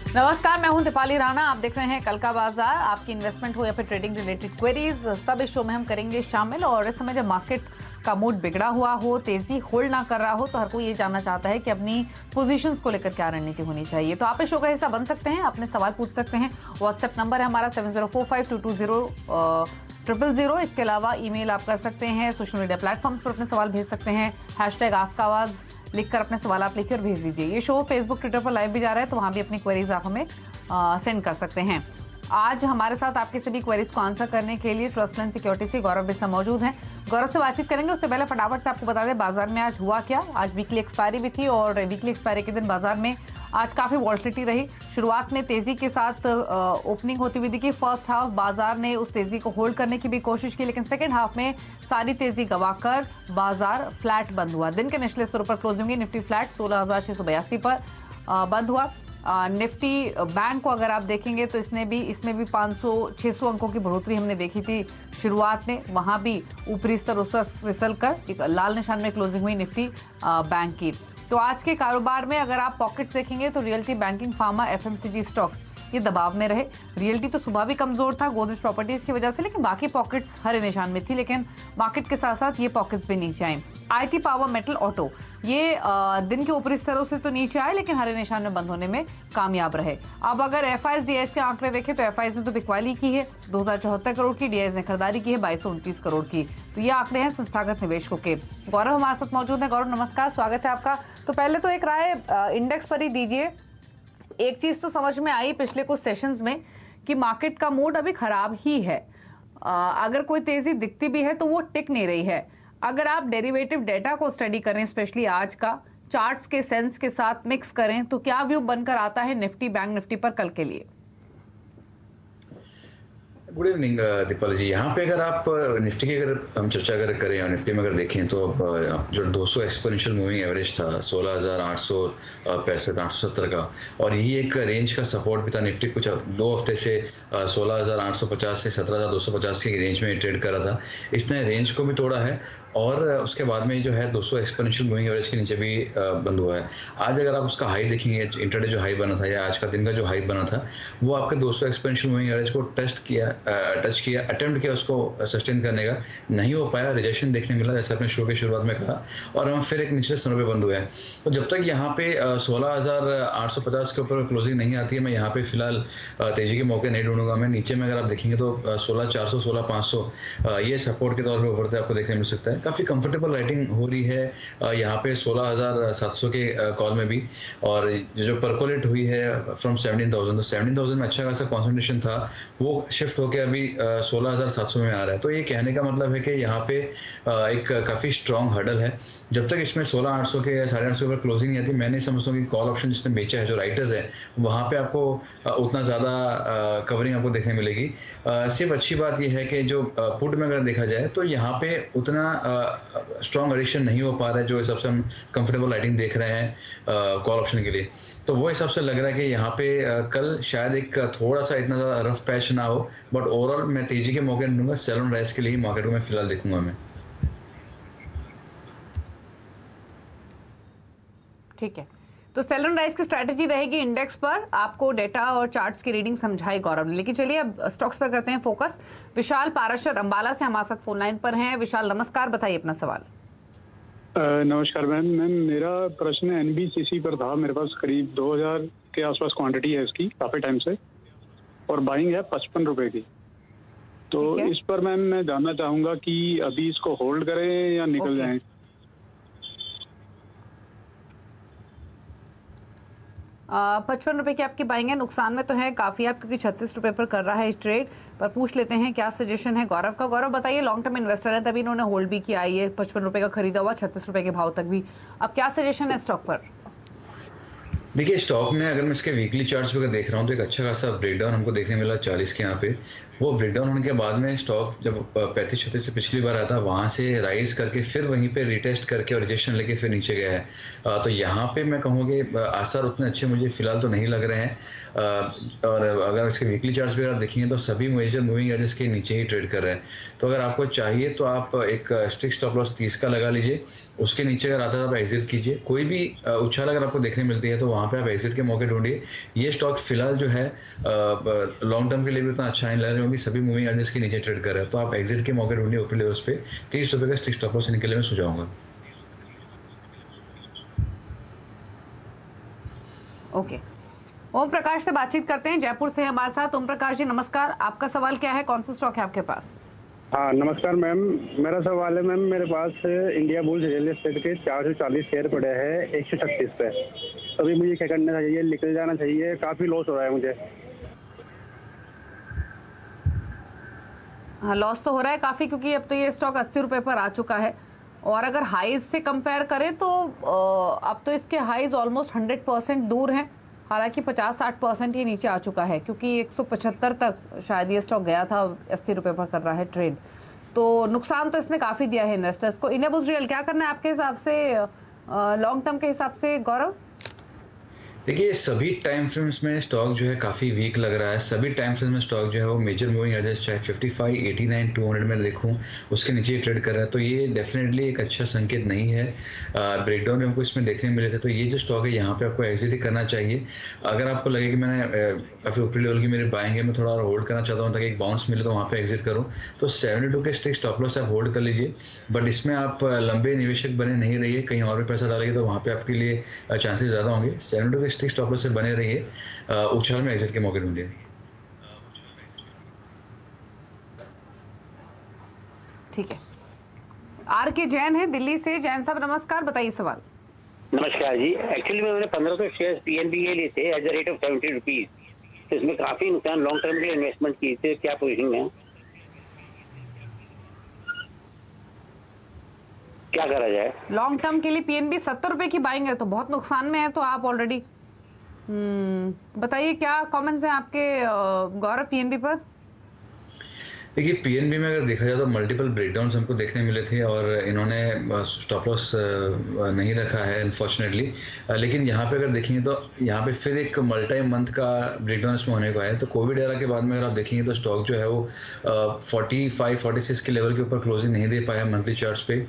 नमस्कार, मैं हूं दीपाली राणा। आप देख रहे हैं कल का बाजार। आपकी इन्वेस्टमेंट हो या फिर ट्रेडिंग रिलेटेड क्वेरीज, सब इस शो में हम करेंगे शामिल। और इस समय जब मार्केट का मूड बिगड़ा हुआ हो, तेजी होल्ड ना कर रहा हो, तो हर कोई ये जानना चाहता है कि अपनी पोजीशंस को लेकर क्या रणनीति होनी चाहिए। तो आप इस शो का हिस्सा बन सकते हैं, अपने सवाल पूछ सकते हैं। व्हाट्सएप नंबर है हमारा 7045220000। इसके अलावा ईमेल आप कर सकते हैं, सोशल मीडिया प्लेटफॉर्म्स पर अपने सवाल भेज सकते हैं। #AskAwaz लिखकर अपने सवाल आप लिखकर भेज दीजिए। ये शो फेसबुक, ट्विटर पर लाइव भी जा रहा है, तो वहाँ भी अपनी क्वेरीज आप हमें सेंड कर सकते हैं। आज हमारे साथ आपके सभी क्वेरीज को आंसर करने के लिए ट्रस्टलैंड सिक्योरिटी से गौरव बिस्सा मौजूद हैं। गौरव से बातचीत करेंगे, उससे पहले फटाफट से आपको बता दें बाजार में आज हुआ क्या। आज वीकली एक्सपायरी भी थी और वीकली एक्सपायरी के दिन बाजार में आज काफी वॉलेटिलिटी रही। शुरुआत में तेजी के साथ ओपनिंग होती हुई दिखी। फर्स्ट हाफ बाजार ने उस तेजी को होल्ड करने की भी कोशिश की, लेकिन सेकंड हाफ में सारी तेजी गवाकर बाजार फ्लैट बंद हुआ। दिन के निचले स्तरों पर क्लोजिंग हुई। निफ्टी फ्लैट 16,682 पर बंद हुआ। निफ्टी बैंक को अगर आप देखेंगे तो इसमें भी 500-600 अंकों की बढ़ोतरी हमने देखी थी शुरुआत में। वहां भी ऊपरी स्तर उस फिसल कर एक लाल निशान में क्लोजिंग हुई निफ्टी बैंक की। तो आज के कारोबार में अगर आप पॉकेट्स देखेंगे तो realty, banking, pharma, FMCG stocks ये दबाव में रहे। रियल्टी तो सुबह भी कमजोर था गोदरेज प्रॉपर्टीज की वजह से, लेकिन बाकी पॉकेट्स हरे निशान में थी। लेकिन मार्केट के साथ साथ ये पॉकेट्स भी नीचे आए। आईटी, पावर, मेटल, ऑटो ये दिन के ऊपरी स्तरों से तो नीचे आए, लेकिन हरे निशान में बंद होने में कामयाब रहे। अब अगर एफआईएस डीआईएस के आंकड़े देखें तो एफआईएस ने तो बिकवाली की है 2074 करोड़ की, डीआईएस ने खरीदारी की है 2229 करोड़ की। तो ये आंकड़े हैं संस्थागत निवेशकों के। गौरव हमारे साथ मौजूद है। गौरव नमस्कार, स्वागत है आपका। तो पहले तो एक राय इंडेक्स पर ही दीजिए। एक चीज तो समझ में आई पिछले कुछ सेशंस में कि मार्केट का मूड अभी खराब ही है। अगर कोई तेजी दिखती भी है तो वो टिक नहीं रही है। अगर आप डेरिवेटिव डेटा को स्टडी करें, स्पेशली आज का चार्ट्स के सेंस के साथ मिक्स करें, तो क्या व्यू बनकर आता है निफ्टी, बैंक निफ्टी पर कल के लिए? गुड इवनिंग दीपाली जी। यहाँ पे अगर आप निफ्टी की अगर हम चर्चा अगर करें और निफ्टी में अगर देखें तो जो 200 एक्सपोनेंशियल मूविंग एवरेज था 16,865 870 का, और यही एक रेंज का सपोर्ट भी था। निफ्टी कुछ 2 हफ्ते से 16,850 से 17,250 की रेंज में ट्रेड कर रहा था। इसने रेंज को भी तोड़ा है और उसके बाद में जो है 200 एक्सपोनेंशियल मूविंग एवरेज के नीचे भी बंद हुआ है। आज अगर आप उसका हाई देखेंगे, इंटरडे जो हाई बना था या आज का दिन का जो हाई बना था, वो आपके 200 एक्सपोनेंशियल मूविंग एवरेज को टच किया, अटेम्प्ट किया उसको सस्टेन करने का, नहीं हो पाया। रिजेक्शन देखने मिला जैसे आपने शो की शुरुआत में कहा, और हम फिर एक निचले स्तरों पे बंद हुए हैं। तो जब तक यहाँ पे 16,850 के ऊपर क्लोजिंग नहीं आती है, मैं यहाँ पे फिलहाल तेजी के मौके नहीं ढूंढूंगा। मैं नीचे में अगर आप देखेंगे तो 16,400 16,500 ये सपोर्ट के तौर पर उभरते आपको देखने मिल सकता है। काफी कंफर्टेबल राइटिंग हो रही है यहाँ पे 16,700 के कॉल में भी, और जो परकोलेट हुई है फ्रॉम 17,000, तो 17,000 में अच्छा खासा कॉन्सेंट्रेशन था, वो शिफ्ट होकर अभी 16,700 में आ रहा है। तो ये कहने का मतलब है कि यहाँ पे एक काफी स्ट्रॉन्ग हर्डल है। जब तक इसमें 16,800 के 850 पर क्लोजिंग नहीं आती, मैं नहीं समझता हूँ कि कॉल ऑप्शन जिसने बेचा है, जो राइटर्स है, वहाँ पे आपको उतना ज्यादा कवरिंग आपको देखने मिलेगी। सिर्फ अच्छी बात यह है कि जो पुट में अगर देखा जाए तो यहाँ पे उतना स्ट्रॉन्ग एडिशन नहीं हो पा रहा है जो हिसाब से हम कंफर्टेबल राइटिंग देख रहे हैं कॉल ऑप्शन के लिए। तो वो हिसाब से लग रहा है कि यहाँ पे कल शायद एक थोड़ा सा इतना ज़्यादा रफ पैच ना हो, बट ओवरऑल मैं तेजी के मौके ढूंढूंगा। सेल ऑन राइज के लिए मार्केट को मैं फिलहाल देखूंगा मैं। ठीक है, तो सेल ऑन राइज की स्ट्रैटेजी रहेगी इंडेक्स पर। आपको डेटा और चार्ट्स की रीडिंग समझाई गौरव ने, लेकिन चलिए अब स्टॉक्स पर करते हैं फोकस। विशाल पाराशर अंबाला से हमारे साथ फोन लाइन पर हैं। विशाल नमस्कार, बताइए अपना सवाल। नमस्कार मैम। मेरा प्रश्न एनबीसीसी पर था। मेरे पास करीब 2000 के आसपास क्वांटिटी है इसकी काफी टाइम से, और बाइंग है 55 रुपए की। तो इस पर मैम मैं जानना चाहूंगा कि अभी इसको होल्ड करें या निकल जाएं। 55 रुपए की आपकी बाइंग है, नुकसान में तो है काफी आप, क्योंकि 36 रुपए पर कर रहा है इस ट्रेड पर। पूछ लेते हैं क्या सजेशन है गौरव का। गौरव बताइए, लॉन्ग टर्म इन्वेस्टर है, तभी इन्होंने होल्ड भी किया, ये 55 रुपए का खरीदा हुआ 36 रुपए के भाव तक भी। अब क्या सजेशन है स्टॉक पर? देखिए, स्टॉक में अगर मैं इसके वीकली चार्ट्स पे अगर देख रहा हूँ तो एक अच्छा खासा ब्रेकडाउन हमको देखने मिला 40 के यहाँ पे, वो ब्रेकडाउन होने के बाद में स्टॉक जब 35-36 से पिछली बार आया था, वहाँ से राइज करके फिर वहीं पे रिटेस्ट करके और रिजेक्शन लेके फिर नीचे गया है। तो यहाँ पे मैं कहूँगी आसार उतने अच्छे मुझे फिलहाल तो नहीं लग रहे हैं। और अगर इसके वीकली चार्ट्स भी अगर देखेंगे तो सभी मेजर मूविंग एवरेज के नीचे ही ट्रेड कर रहे हैं। तो अगर आपको चाहिए तो आप एक स्ट्रिक्ट स्टॉप लॉस 30 का लगा लीजिए, उसके नीचे अगर आता है तो आप एग्जिट कीजिए। कोई भी उछाल अगर आपको देखने मिलती है तो वहाँ पे आप एग्जिट के मौके ढूंढिए। ये स्टॉक फिलहाल जो है लॉन्ग टर्म के लिए भी उतना अच्छा नहीं लग रहा है, क्योंकि सभी मूविंग एवरेज के नीचे ट्रेड कर रहे हैं। तो आप एग्जिट के मौके ढूंढिए ऊपरी लेवल्स पे। 30 रुपये का स्ट्रिक्ट स्टॉप लॉस निकलने में सुझाऊंगा। ओके, ओम प्रकाश से बातचीत करते हैं, जयपुर से हमारे साथ। ओम प्रकाश जी नमस्कार, आपका सवाल क्या है, कौन सा स्टॉक है आपके पास? हाँ नमस्कार मैम, मेरा सवाल है मैम, मेरे पास इंडिया बुल्स रियल एस्टेट के 440 शेयर पड़े हैं 136 पे। अभी मुझे क्या करना चाहिए, निकल जाना चाहिए? काफ़ी लॉस हो रहा है मुझे। हाँ, लॉस तो हो रहा है काफ़ी, क्योंकि अब तो ये स्टॉक 80 रुपये पर आ चुका है। और अगर हाइज से कंपेयर करें तो अब तो इसके हाइज ऑलमोस्ट 100% दूर हैं। हालांकि 50-60% ये नीचे आ चुका है, क्योंकि 175 तक शायद ये स्टॉक गया था, 80 रुपये पर कर रहा है ट्रेड। तो नुकसान तो इसने काफ़ी दिया है इन्वेस्टर्स को। इंडिया बुल्स रियल क्या करना है आपके हिसाब से, लॉन्ग टर्म के हिसाब से गौरव? देखिए सभी टाइम फ्रेम्स में स्टॉक जो है काफ़ी वीक लग रहा है। सभी टाइम फ्रेम्स में स्टॉक जो है वो मेजर मूविंग एवरेज चाहे 55, 89, 200 में देखूं उसके नीचे ही ट्रेड कर रहा है। तो ये डेफिनेटली एक अच्छा संकेत नहीं है। ब्रेकडाउन हमको इसमें देखने मिले थे, तो ये जो स्टॉक है यहाँ पे आपको एग्जिट ही करना चाहिए। अगर आपको लगे कि मैंने काफ़ी ऊपरी लेवल की मेरे बाइंग है, मैं थोड़ा और होल्ड करना चाहता हूँ ताकि एक बाउंस मिले तो वहाँ पे एग्जिट करूँ, तो 72 के स्ट्रिक्ट स्टॉप लॉस आप होल्ड कर लीजिए। बट इसमें आप लंबे निवेशक बने नहीं रहिए, कहीं और भी पैसा डालेंगे तो वहाँ पे आपके लिए चांसेस ज़्यादा होंगे। 72 के स्ट्रिक्ट स्टॉप लॉस से बने रहिए, उछाल में एग्जिट के मौके ढूंढिए। ठीक है, आर के जैन है दिल्ली से। जैन साहब नमस्कार, बताइए सवाल। नमस्कार जी, एक्चुअली मैंने 1500 शेयर पीएनबी के लिए थे at the rate of 70 rupees. तो इसमें काफी नुकसान, लॉन्ग टर्म के लिए इन्वेस्टमेंट किए थे, क्या पोजीशन है, क्या करा जाए? लॉन्ग टर्म के लिए पीएनबी 70 रुपए की बाइंग है तो बहुत नुकसान में है, तो आप ऑलरेडी बताइए क्या कमेंट्स हैं आपके गौरव पीएनबी पर? देखिए पीएनबी में अगर देखा जाए तो मल्टीपल ब्रेकडाउन्स हमको देखने मिले थे और इन्होंने स्टॉप लॉस नहीं रखा है अनफॉर्चुनेटली। लेकिन यहाँ पे अगर देखेंगे तो यहाँ पे फिर एक मल्टी मंथ का ब्रेकडाउन इसमें होने को है। तो कोविड एरा के बाद में अगर आप देखेंगे तो स्टॉक जो है वो 45-46 के लेवल के ऊपर क्लोजिंग नहीं दे पाया मंथली चार्ट्स पे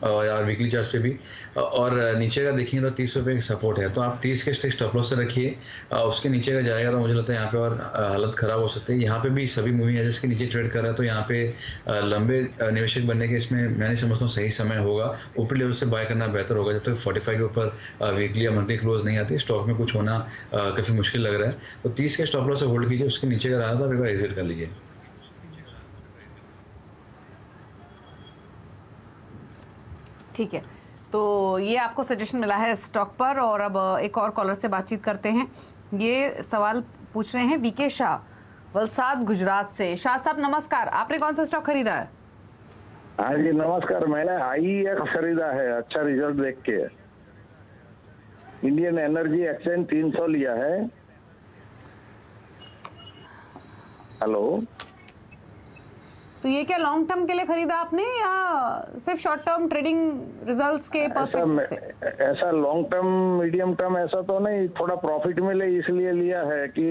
और वीकली चार्ट्स पे भी। और नीचे का देखेंगे तो 30 रुपये की सपोर्ट है, तो आप 30 के स्टॉप लॉस से रखिए। उसके नीचे का जाएगा तो मुझे लगता है यहाँ पे और हालत ख़राब हो सकती है। यहाँ पे भी सभी मूविंग एवरेज के नीचे ट्रेड कर रहा है, तो यहाँ पे लंबे निवेशक बनने के इसमें मैं नहीं समझता हूँ सही समय होगा। ऊपरी लेवल से बाय करना बेहतर होगा। जब तक 45 के ऊपर वीकली या मंथली क्लोज नहीं आती, स्टॉक में कुछ होना काफ़ी मुश्किल लग रहा है। तो 30 के स्टॉप लॉस से होल्ड कीजिए, उसके नीचे अगर आया तो आप एक बार एग्जिट कर लीजिए। ठीक है, तो ये आपको सजेशन मिला है स्टॉक पर। और अब एक और कॉलर से बातचीत करते हैं। ये सवाल पूछ रहे हैं वीके शाह, वलसाड गुजरात से। शाह साहब नमस्कार, आपने कौन सा स्टॉक खरीदा है? हाँ जी नमस्कार, मैंने IEX खरीदा है, अच्छा रिजल्ट देख के। इंडियन एनर्जी एक्सचेंज 300 लिया है। हेलो, तो ये क्या लॉन्ग टर्म के लिए खरीदा आपने या सिर्फ शॉर्ट टर्म ट्रेडिंग रिजल्ट्स के पर्सपेक्टिव से? ऐसा लॉन्ग टर्म मीडियम टर्म ऐसा तो नहीं, थोड़ा प्रॉफिट मिले इसलिए लिया है कि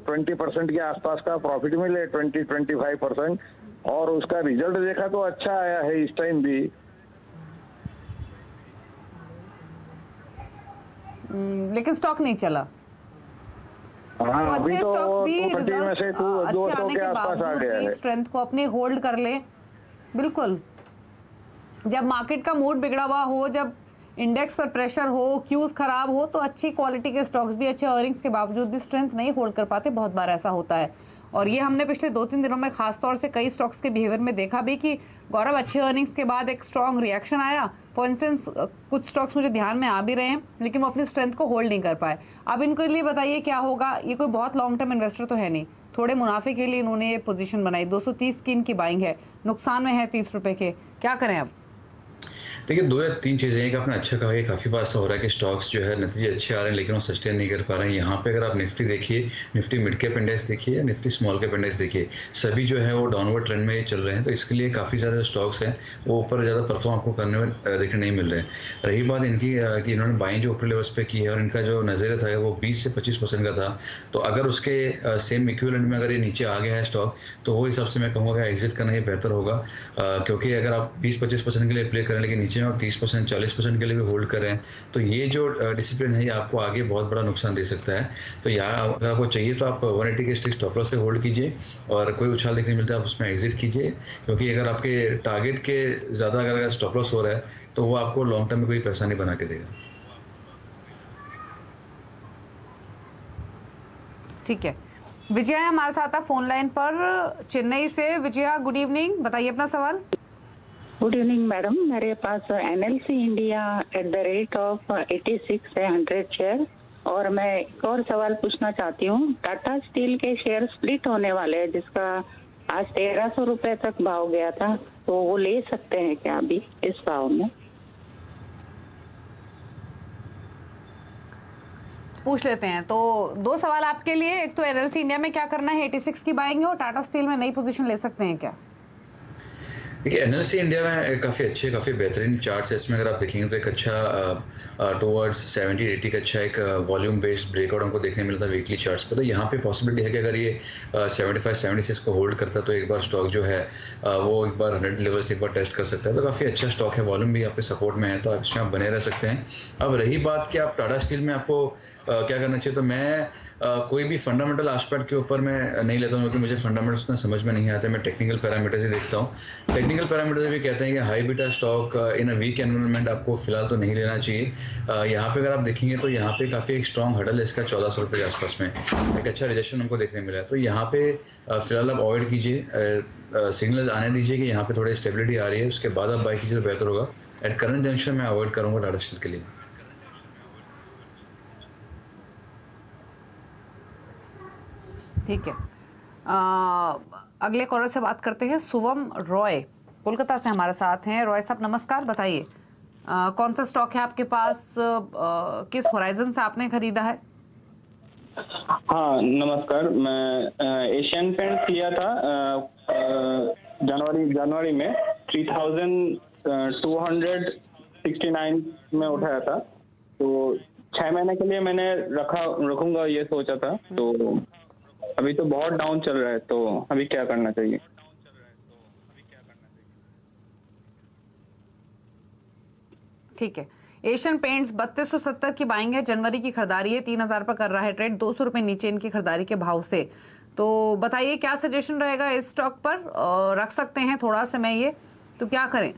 20% के आसपास का प्रॉफिट मिले, 20-25%। और उसका रिजल्ट देखा तो अच्छा आया है इस टाइम भी। लेकिन स्टॉक नहीं चला। हाँ, तो अभी अच्छे तो स्टॉक्स भी 230 में से 200 आने के के आसपास आ गया है। स्ट्रेंथ को अपने होल्ड कर ले। बिल्कुल, जब मार्केट का मूड बिगड़ा हुआ हो, जब इंडेक्स पर प्रेशर हो, क्यूज खराब हो, तो अच्छी क्वालिटी के स्टॉक्स भी अच्छे अर्निंग्स के बावजूद भी स्ट्रेंथ नहीं होल्ड कर पाते। बहुत बार ऐसा होता है और ये हमने पिछले 2-3 दिनों में खासतौर से कई स्टॉक्स के बिहेवियर में देखा भी कि गौरव अच्छे अर्निंग्स के बाद एक स्ट्रॉन्ग रिएक्शन आया। फॉर इंस्टेंस कुछ स्टॉक्स मुझे ध्यान में आ भी रहे हैं, लेकिन वो अपनी स्ट्रेंथ को होल्ड नहीं कर पाए। अब इनके लिए बताइए क्या होगा? ये कोई बहुत लॉन्ग टर्म इन्वेस्टर तो है नहीं, थोड़े मुनाफे के लिए इन्होंने ये पोजीशन बनाई। 230 की इनकी बाइंग है, नुकसान में है 30 रुपए के, क्या करें अब? देखिए 2 या 3 चीज़ें हैं कि आपने अच्छा कहा कि काफ़ी बार ऐसा हो रहा है कि स्टॉक्स जो है नतीजे अच्छे आ रहे हैं लेकिन वो सस्टेन नहीं कर पा रहे हैं। यहाँ पे अगर आप निफ्टी देखिए, निफ्टी मिड कैप इंडेक्स देखिए या निफ्टी स्मॉल कैप इंडेक्स देखिए, सभी जो है वो डाउनवर्ड ट्रेंड में ही चल रहे हैं। तो इसके लिए काफ़ी सारे स्टॉक्स हैं वो ऊपर ज़्यादा परफॉर्म आपको करने में देखने नहीं मिल रहे हैं। रही बात इनकी कि इन्होंने बाइंग जो ऊपर लेवल्स पे की है और इनका जो नज़रिया था वो 20 से 25% का था। तो अगर उसके सेम इक्विवेलेंट में अगर ये नीचे आ गया है स्टॉक तो वो हिसाब से मैं कहूँगा कि एग्जिट करना ही बेहतर होगा, क्योंकि अगर आप 20-25% के लिए प्ले करें लेकिन नीचे में आप 30% 40% के लिए भी होल्ड कर रहे हैं तो ये जो डिसिप्लिन है ये आपको आगे बहुत बड़ा नुकसान दे सकता है। तो यहाँ अगर आपको चाहिए तो आप 180 के स्टिक स्टॉप लॉस से होल्ड कीजिए और कोई उछाल देखने मिलता है आप उसमें एग्जिट कीजिए, क्योंकि अगर आपके टारगेट के ज़्यादा अगर स्टॉप लॉस हो रहा है तो वो आपको लॉन्ग टर्म में कोई पैसा नहीं बना के देगा। ठीक है, विजया हमारे साथ है फोन लाइन पर चेन्नई से। विजया गुड इवनिंग, बताइए अपना सवाल। गुड इवनिंग मैडम, मेरे पास NLC India at the rate of 86 है 100 शेयर, और मैं एक और सवाल पूछना चाहती हूँ। टाटा स्टील के शेयर स्प्लिट होने वाले हैं जिसका आज 1300 रुपए तक भाव गया था, तो वो ले सकते हैं क्या अभी इस भाव में? पूछ लेते हैं। तो 2 सवाल आपके लिए, एक तो NLC इंडिया में क्या करना है, 86 की बाइंग है, और टाटा स्टील में नई पोजीशन ले सकते हैं क्या? देखिए NLC इंडिया में काफ़ी बेहतरीन चार्ट्स है। इसमें अगर आप देखेंगे तो एक अच्छा टुवर्ड्स 70-80 का अच्छा एक वॉल्यूम बेस्ड ब्रेकआउट हमको देखने मिलता है वीकली चार्ट्स पे। तो यहाँ पे पॉसिबिलिटी है कि अगर ये 75-76 को होल्ड करता है तो एक बार स्टॉक जो है वो एक बार 100 लेवल से एक बार टेस्ट कर सकता है। तो काफ़ी अच्छा स्टॉक है, वॉल्यूम भी यहाँ पे सपोर्ट में है, तो आप इसमें आप बने रह सकते हैं। अब रही बात कि आप टाटा स्टील में आपको क्या करना चाहिए, तो मैं कोई भी फंडामेंटल एस्पेक्ट के ऊपर मैं नहीं लेता हूँ क्योंकि मुझे फंडामेंटल्स उतना समझ में नहीं आते। मैं टेक्निकल पैरामीटर्स ही देखता हूँ। टेक्निकल पैरामीटर्स भी कहते हैं कि high beta stock in a weak environment आपको फिलहाल तो नहीं लेना चाहिए। यहाँ पे अगर आप देखेंगे तो यहाँ पे काफ़ी एक स्ट्रॉन्ग हडल है इसका 1400 रुपये के आसपास में, एक अच्छा रिजेक्शन हमको देखने मिला है। तो यहाँ पे फिलहाल आप अवॉइड कीजिए, सिग्नल्स आने दीजिए कि यहाँ पे थोड़ी स्टेबिलिटी आ रही है, उसके बाद आप बाई कीजिए तो बेहतर होगा। एट करंट जंक्शन में अवॉइड करूँगा टाटा स्टील के लिए। ठीक है, अगले कॉलर से बात करते हैं। शुभम रॉय कोलकाता से हमारे साथ हैं। रॉय साहब नमस्कार, बताइए कौन सा स्टॉक है आपके पास, किस होराइजन से आपने खरीदा है? हाँ नमस्कार, मैं एशियन पेंट्स लिया था जनवरी में 3269 में उठाया था, तो 6 महीने के लिए मैंने रखूंगा ये सोचा था। तो अभी तो बहुत डाउन चल रहा है, तो अभी क्या करना चाहिए? ठीक है, एशियन पेंट्स 3270 की बाइंग है, जनवरी की खरीदारी है, 3000 पर कर रहा है ट्रेड, 200 रुपए नीचे इनकी खरीदारी के भाव से। तो बताइए क्या सजेशन रहेगा इस स्टॉक पर, रख सकते हैं थोड़ा समय ये, तो क्या करें?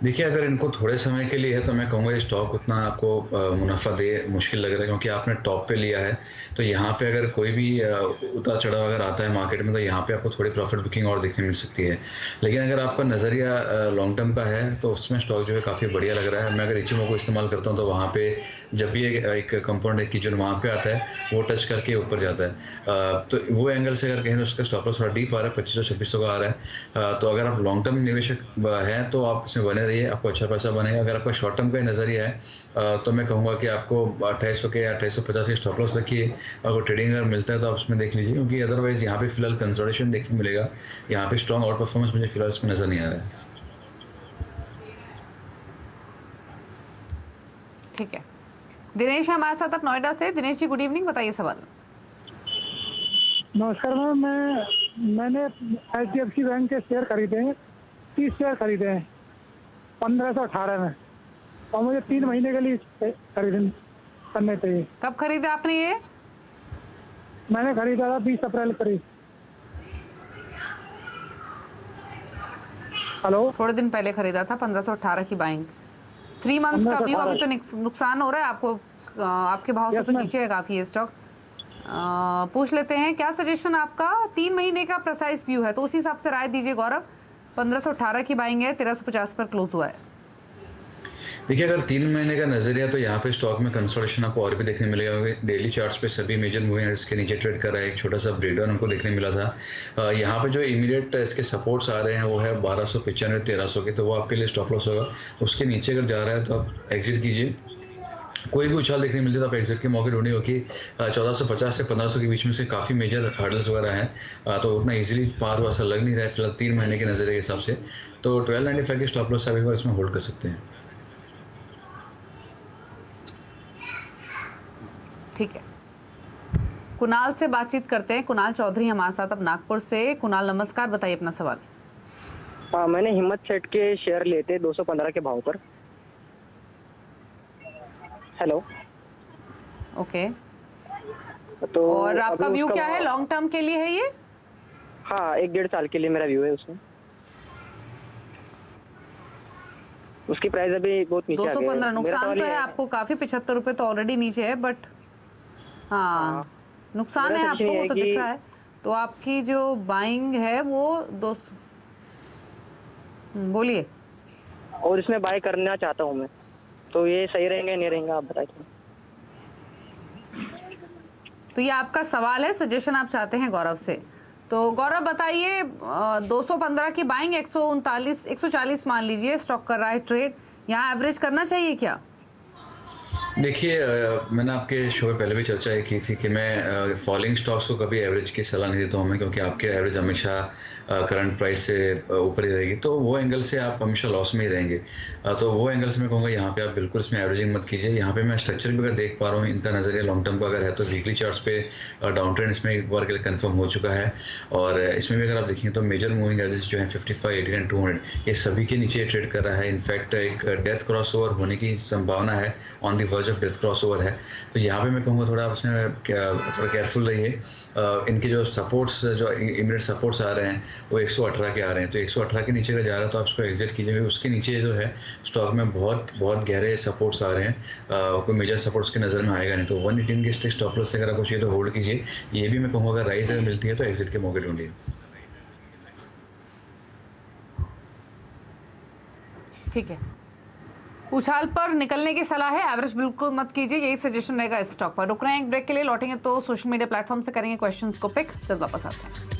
देखिए अगर इनको थोड़े समय के लिए है तो मैं कहूँगा ये स्टॉक उतना आपको मुनाफा दे मुश्किल लग रहा है, क्योंकि आपने टॉप पे लिया है। तो यहाँ पे अगर कोई भी उतार चढ़ाव अगर आता है मार्केट में तो यहाँ पे आपको थोड़ी प्रॉफिट बुकिंग और देखने मिल सकती है। लेकिन अगर आपका नज़रिया लॉन्ग टर्म का है तो उसमें स्टॉक जो है काफ़ी बढ़िया लग रहा है। मैं अगर इचिमो को इस्तेमाल करता हूँ तो वहाँ पर जब भी एक कंपाउंड की जो वहाँ पर आता है वो टच करके ऊपर जाता है, तो वो एंगल से अगर कहें तो उसका स्टॉप लॉस थोड़ा डीप आ रहा है, 2500-2600 का आ रहा है। तो अगर आप लॉन्ग टर्म निवेशक हैं तो आप इसमें बने रहिए, आपको अच्छा पैसा बनेगा। अगर आपका शॉर्ट टर्म का नज़रिया है तो मैं कहूँगा कि आपको 2800 के या 2850 के स्टॉप लॉस रखिए। अगर ट्रेडिंग अगर मिलता है तो आप उसमें देख लीजिए, क्योंकि अदरवाइज यहाँ पे फिलहाल कंसोलिडेशन देखने मिलेगा। यहाँ पे स्ट्रॉन्ग आउट परफॉर्मेंस मुझे फिलहाल इसमें नज़र नहीं आ रहा है। ठीक है, दिनेश हमारे साथ आप नोएडा से। दिनेश जी गुड इवनिंग, बताइए सवाल। नमस्कार मैम, मैंने HDFC बैंक के शेयर खरीदे हैं, 30 शेयर खरीदे हैं 1518 में, और मुझे 3 महीने के लिए करने चाहिए। कब खरीदा आपने ये? मैंने खरीदा था 20 अप्रैल करीब। हेलो, थोड़े दिन पहले खरीदा था, 1518 की बाइंग, 3 मंथ्स का व्यू। अभी तो नुकसान हो रहा है आपको, आपके भाव से तो नीचे है काफी ये स्टॉक। पूछ लेते हैं क्या सजेशन आपका, 3 महीने का प्रिसाइज व्यू है तो उसी हिसाब से राय दीजिए। गौरव, 1518 की बाइंग है, 1350 पर क्लोज हुआ है। देखिए, अगर 3 महीने का नज़रिया तो यहाँ पे स्टॉक में कंसोलिडेशन आपको और भी देखने मिलेगा, क्योंकि डेली चार्ट्स पे सभी मेजर मूविंग एवरेज के नीचे ट्रेड कर रहा है। एक छोटा सा ब्रेकडाउन हमको देखने मिला था। यहाँ पे जो इमीडिएट इसके सपोर्ट्स आ रहे हैं वो है 1295 1300 के, तो वो आपके लिए स्टॉप लॉस होगा। उसके नीचे अगर जा रहा है तो आप एग्जिट कीजिए। कोई भी उछाल देखने मिलती है तो आप एग्जिट के मौके ढूंढिए, क्योंकि 1450 से 1500 के बीच में से काफ़ी मेजर हर्डल्स वगैरह हैं, तो उतना इजीली पार हुआ लग नहीं रहा है फिलहाल 3 महीने के नज़रिए के हिसाब से। तो 1295 के स्टॉप लॉस आप एक बार इसमें होल्ड कर सकते हैं। ठीक है, कुणाल से बातचीत करते हैं। कुणाल चौधरी हमारे साथ अब नागपुर से। कुणाल नमस्कार, बताइए अपना सवाल। हाँ, मैंने हिम्मत सेट के शेयर लिए थे 215 के भाव पर। हेलो। ओके, तो और आपका व्यू क्या है? लॉन्ग टर्म के लिए है ये? हाँ, 1-1.5 साल के लिए मेरा व्यू है उसमें। उसकी प्राइस अभी बहुत नीचे आ गई है। 215 नुकसान तो है आपको काफी, 75 रुपए तो ऑलरेडी नीचे है, बट हाँ नुकसान है आपको, वो तो दिख रहा है। तो आपकी जो बाइंग है वो 200, बोलिए। और इसमें बाय करना चाहता हूँ मैं, तो ये सही रहेंगे नहीं रहेंगे, आप बताइए। तो ये आपका सवाल है, सजेशन आप चाहते हैं गौरव से। तो गौरव बताइए, 215 की बाइंग 139 140 मान लीजिए स्टॉक कर रहा है ट्रेड, यहाँ एवरेज करना चाहिए क्या? देखिए, मैंने आपके शो में पहले भी चर्चा ये की थी कि मैं फॉलिंग स्टॉक्स को कभी एवरेज की सलाह नहीं देता हूँ मैं, क्योंकि आपके एवरेज हमेशा करंट प्राइस से ऊपर ही रहेगी, तो वो एंगल से आप हमेशा लॉस में ही रहेंगे। तो वो एंगल से मैं कहूँगा यहाँ पे आप बिल्कुल इसमें एवरेजिंग मत कीजिए। यहाँ पे मैं स्ट्रक्चर भी अगर देख पा रहा हूँ, इनका नज़रिया लॉन्ग टर्म का अगर है तो वीकली चार्ट्स पे डाउन ट्रेंड इसमें एक बार के लिए कन्फर्म हो चुका है। और इसमें भी अगर आप देखें तो मेजर मूविंग एवरेज जो है 55, 80 एंड 200 ये सभी के नीचे ट्रेड कर रहा है। इनफैक्ट एक डेथ क्रॉस ओवर होने की संभावना है, on the verge of death cross over है। तो यहाँ पे मैं कहूँगा थोड़ा उसमें थोड़ा केयरफुल रहिए। इनके जो सपोर्ट्स, जो इमीडिएट सपोर्ट्स आ रहे हैं वो 118 के आ रहे हैं, तो 118 के नीचे अगर जा रहा है तो आप उसको एग्जिट कीजिए। उसके नीचे जो है स्टॉक में बहुत गहरे सपोर्ट्स आ रहे हैं, कोई मेजर सपोर्ट्स की नज़र में आएगा नहीं। तो 118 के स्टिक स्टॉप लॉस से अगर आपको चाहिए तो होल्ड कीजिए। ये भी मैं कहूँगा अगर राइज अगर मिलती है तो एग्जिट के मौके ढूंढिए। ठीक है, उछाल पर निकलने की सलाह है, एवरेज बिल्कुल मत कीजिए, यही सजेशन रहेगा इस स्टॉक पर। रुक रहे हैं एक ब्रेक के लिए, लौटेंगे तो सोशल मीडिया प्लेटफॉर्म से करेंगे क्वेश्चंस को पिक। जल्द वापस आते हैं।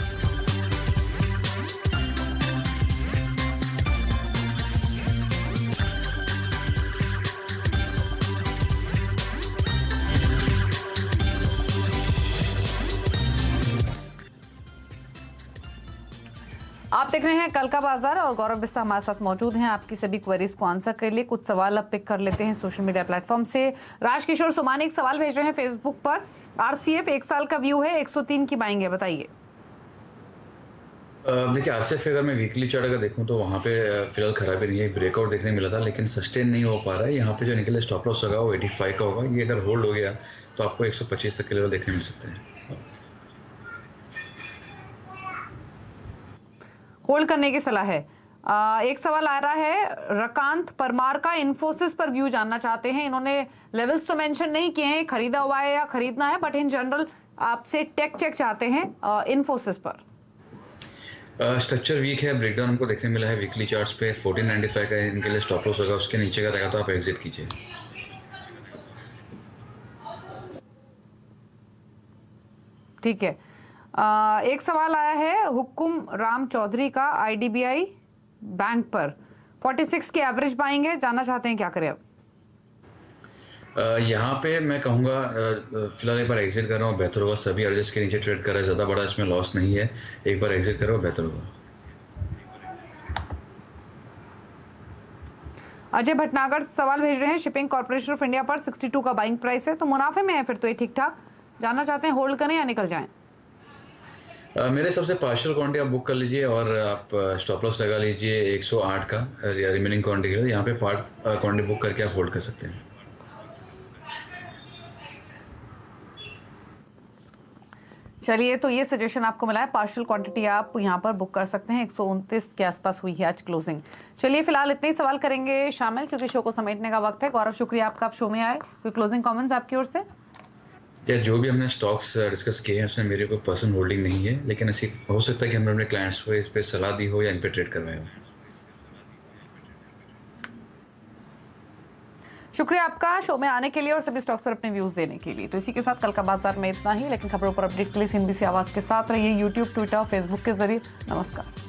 आप देख रहे हैं कल का बाजार और गौरव बिस्सा हमारे साथ मौजूद हैं आपकी सभी क्वेरीज को आंसर के लिए। कुछ सवाल अब पिक कर लेते हैं सोशल मीडिया प्लेटफॉर्म से। राजकिशोर सोमानी एक सवाल भेज रहे हैं फेसबुक पर। आरसीएफ 1 साल का व्यू है, 103 की बाइंग है, बताइए। देखिए, आरसीएफ अगर मैं वीकली चार्ट अगर देखूं तो वहाँ पे फिलहाल खराबी नहीं है, ब्रेकआउट देखने मिला था लेकिन सस्टेन नहीं हो पा रहा है। यहाँ पे जो निकले स्टॉप लॉस होगा वो 85 का होगा। ये अगर होल्ड हो गया तो आपको 125 तक के लेवल देखने मिल सकते हैं। होल्ड करने की सलाह है। एक सवाल आ रहा है, रकांत परमार का इन्फोसिस पर व्यू जानना चाहते हैं। इन्होंने लेवल्स तो मेंशन नहीं किए हैं, खरीदा हुआ है या खरीदना है, बट इन जनरल आपसे टेक चेक चाहते हैं इन्फोसिस पर। स्ट्रक्चर वीक है, ब्रेकडाउन हमको देखने मिला है वीकली चार्ट्स पे। 1495 का इनके लिए स्टॉप लॉस होगा, उसके नीचे का रहेगा तो आप एग्जिट कीजिए। ठीक है, एक सवाल आया है हुकुम राम चौधरी का आईडीबीआई बैंक पर। 46 की एवरेज बाइंग है, जानना चाहते हैं क्या करें अब? यहाँ पे मैं कहूँगा फिलहाल एक बार एग्जिट कर रहा हूँ, बेहतर होगा। सभी अर्जेस के नीचे ट्रेड कर रहा है, ज़्यादा बड़ा इसमें लॉस नहीं है, एक बार एग्जिट करो बेहतर होगा। अजय भटनागर सवाल भेज रहे हैं, शिपिंग कॉर्पोरेशन ऑफ इंडिया पर 62 का बाइंग प्राइस है, तो मुनाफे में है फिर तो ये ठीक ठाक, जानना चाहते हैं होल्ड करें या निकल जाएं? मेरे सबसे पार्शियल क्वांटिटी आप बुक कर लीजिए और आप स्टॉप लॉस लगा लीजिए 108 का रिमेनिंग क्वांटिटी के लिए। यहाँ पे पार्ट क्वांटिटी बुक करके आप होल्ड कर सकते हैं। चलिए, तो ये सजेशन आपको मिला है, पार्शियल क्वांटिटी आप यहाँ पर बुक कर सकते हैं। 129 के आसपास हुई है आज क्लोजिंग। चलिए, फिलहाल इतने ही सवाल करेंगे शामिल, क्योंकि शो को समेटने का वक्त है। गौरव, शुक्रिया आपका, आप शो में आए। कोई क्लोजिंग कमेंट्स आपकी ओर से? या जो भी हमने स्टॉक्स डिस्कस किए हैं उसमें मेरे को पर्सनल होल्डिंग नहीं है, लेकिन ऐसी हो सकता है कि हमने अपने क्लाइंट्स को इस पे सलाह दी हो या इन पे ट्रेड करवाया हो। शुक्रिया आपका शो में आने के लिए और सभी स्टॉक्स पर अपने व्यूज देने के लिए। तो इसी के साथ कल का बाजार में इतना ही, लेकिन खबरों पर अपडेट के लिए CNBC आवाज के साथ रहिए यूट्यूब, ट्विटर, फेसबुक के जरिए। नमस्कार।